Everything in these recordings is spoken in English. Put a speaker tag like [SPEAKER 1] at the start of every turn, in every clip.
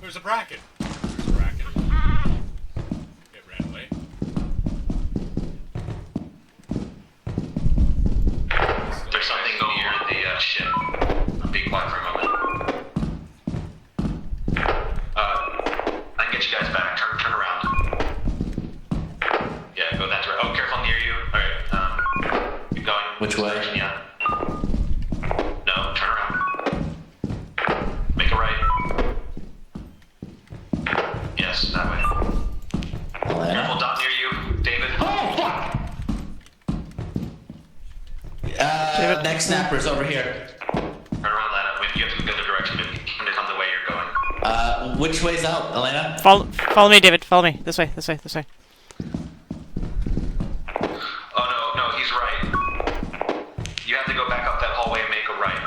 [SPEAKER 1] there's a bracket. There's a bracket. It ran away.
[SPEAKER 2] There's something near the ship. I'm being quiet for a moment. I can get you guys back. Turn around. Yeah, go that direction. Oh, careful near you. Alright, keep going.
[SPEAKER 3] Which
[SPEAKER 2] This
[SPEAKER 3] way?
[SPEAKER 2] direction, yeah. No, turn around. Make a right. Yes, that way. Careful,
[SPEAKER 3] Elena?
[SPEAKER 2] dot near you. David.
[SPEAKER 3] Oh, fuck! Next snapper's over here.
[SPEAKER 2] Turn around, Lana. You have to go the direction. Come the way you're going.
[SPEAKER 3] Which way's out, Elena?
[SPEAKER 4] Follow me, David. Follow me. This way. This way. This way.
[SPEAKER 2] Oh, no, he's right. You have to go back up that hallway and make a right.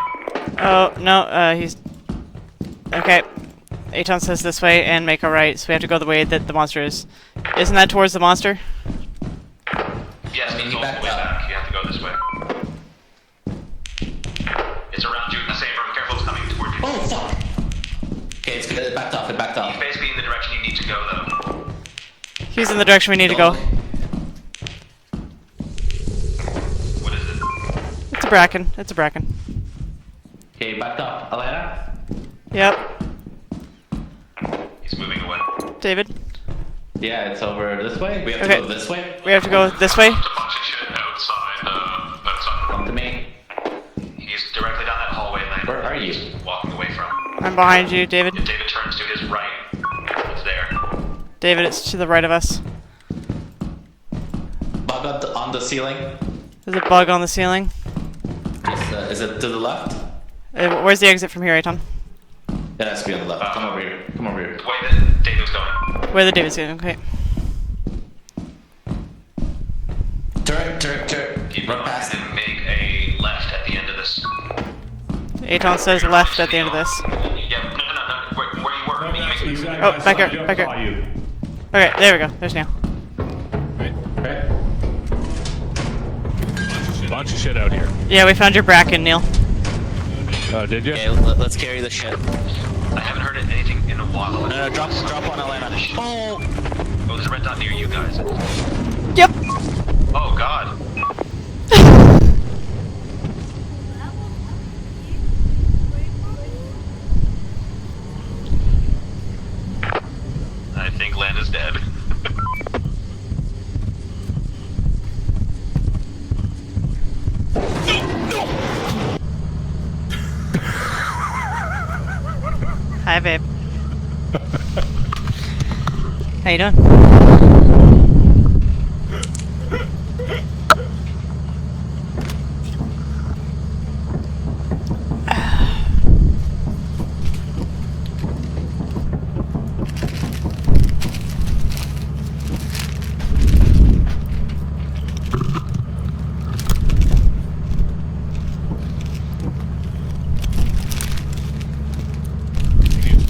[SPEAKER 4] Oh no. He's okay. Aton says this way and make a right, so we have to go the way that the monster is. Isn't that towards the monster?
[SPEAKER 2] Yes,
[SPEAKER 3] I mean,
[SPEAKER 2] it's
[SPEAKER 3] he
[SPEAKER 2] all the
[SPEAKER 3] backed
[SPEAKER 2] way
[SPEAKER 3] up.
[SPEAKER 2] back. You have to go this way. It's around you. Same room. Careful, it's coming towards you.
[SPEAKER 3] Oh, fuck! Okay, it's good. It backed off. It backed
[SPEAKER 2] He's
[SPEAKER 3] off.
[SPEAKER 2] basically in the direction you need to go, though.
[SPEAKER 4] He's in the direction we need to go.
[SPEAKER 2] What is it?
[SPEAKER 4] It's a bracken. It's a bracken.
[SPEAKER 3] Okay, backed up. Elena?
[SPEAKER 4] Yep.
[SPEAKER 2] He's moving away.
[SPEAKER 4] David.
[SPEAKER 3] Yeah, it's over this way. We have to
[SPEAKER 4] Okay.
[SPEAKER 3] go this way.
[SPEAKER 4] We have to go this way.
[SPEAKER 2] There's a bunch of shit outside.
[SPEAKER 3] Come to me.
[SPEAKER 2] He's directly down that hallway lane.
[SPEAKER 3] Where are you?
[SPEAKER 2] He's walking away from.
[SPEAKER 4] I'm behind you, David.
[SPEAKER 2] If David turns to his right, it's there.
[SPEAKER 4] David, it's to the right of us.
[SPEAKER 3] Bug on the ceiling.
[SPEAKER 4] There's a bug on the ceiling.
[SPEAKER 3] Is it to the left?
[SPEAKER 4] Where's the exit from here, Aton?
[SPEAKER 3] It has to be on the left. Come over here. Come over here.
[SPEAKER 2] The way that David's going.
[SPEAKER 4] Where the David's going? Okay.
[SPEAKER 3] Turn.
[SPEAKER 2] Keep
[SPEAKER 3] Run
[SPEAKER 2] going
[SPEAKER 3] past him.
[SPEAKER 2] and make a left at the end of this.
[SPEAKER 4] Aton says left at the end of this.
[SPEAKER 2] Yeah, no. Where you were.
[SPEAKER 4] Oh, back here, back here. Okay, there we go. There's Neil.
[SPEAKER 3] Right.
[SPEAKER 1] Bunch of shit out here.
[SPEAKER 4] Yeah, we found your bracken, Neil.
[SPEAKER 1] Oh, did you?
[SPEAKER 3] Okay, let's carry the shit.
[SPEAKER 2] I haven't heard anything in a while.
[SPEAKER 3] No, drop on Elena. Oh!
[SPEAKER 2] Oh, there's a red dot near you guys.
[SPEAKER 4] Yep.
[SPEAKER 2] Oh, God. I think Len is dead.
[SPEAKER 4] Hi, babe. How you doing?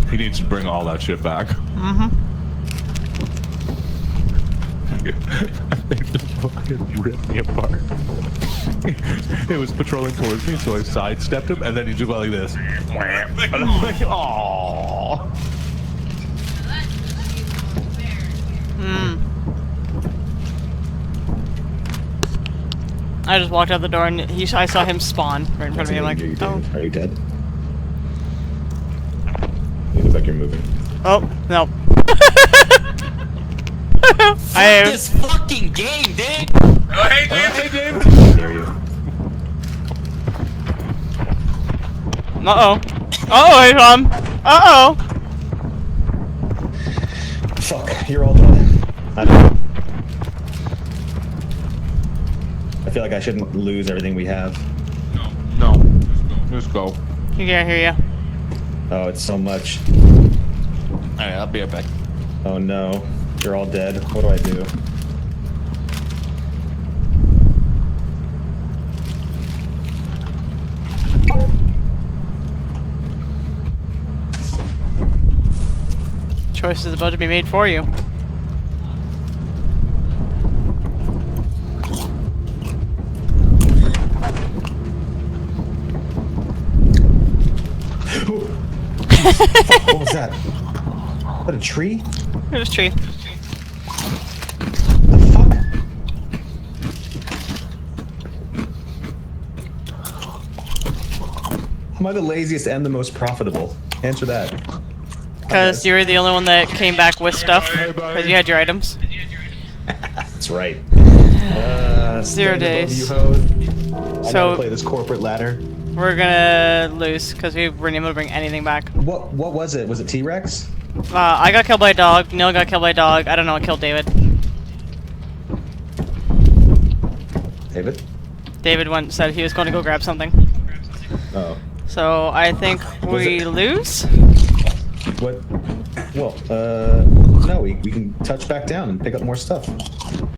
[SPEAKER 1] He needs to bring all that shit back. It just fucking ripped me apart. It was patrolling towards me, so I sidestepped him, and then he just went like this. And I'm like, aww.
[SPEAKER 4] I just walked out the door and I saw him spawn right in front of me. I'm like, oh,
[SPEAKER 5] Are you dead? It looks like you're moving.
[SPEAKER 4] oh, no.
[SPEAKER 3] This fucking game, dude!
[SPEAKER 1] Oh, hey, Dave! Hey, Dave!
[SPEAKER 5] Near you.
[SPEAKER 4] Uh-oh. Uh-oh, hey, Tom. Uh-oh.
[SPEAKER 5] Fuck, you're all dead. I don't know. I feel like I shouldn't lose everything we have.
[SPEAKER 1] No. Let's go.
[SPEAKER 4] You can't hear you.
[SPEAKER 5] Oh, it's so much.
[SPEAKER 3] Alright, I'll be right back.
[SPEAKER 5] Oh no. You're all dead. What do I do?
[SPEAKER 4] Choice is about to be made for you.
[SPEAKER 5] What was that? What, a tree?
[SPEAKER 4] There's a tree.
[SPEAKER 5] The fuck? Am I the laziest and the most profitable? Answer that.
[SPEAKER 4] Because you were the only one that came back with stuff. Because you had your items.
[SPEAKER 5] That's right.
[SPEAKER 4] 0
[SPEAKER 5] stand above
[SPEAKER 4] days.
[SPEAKER 5] You, hoes. I
[SPEAKER 4] So-
[SPEAKER 5] gotta play this corporate ladder.
[SPEAKER 4] We're gonna lose because we weren't able to bring anything back.
[SPEAKER 5] What was it? Was it T-Rex?
[SPEAKER 4] I got killed by a dog. Neil got killed by a dog. I don't know what killed David.
[SPEAKER 5] David?
[SPEAKER 4] David went said he was going to go grab something.
[SPEAKER 5] Oh.
[SPEAKER 4] So I think we lose.
[SPEAKER 5] What? Well, no, we can touch back down and pick up more stuff.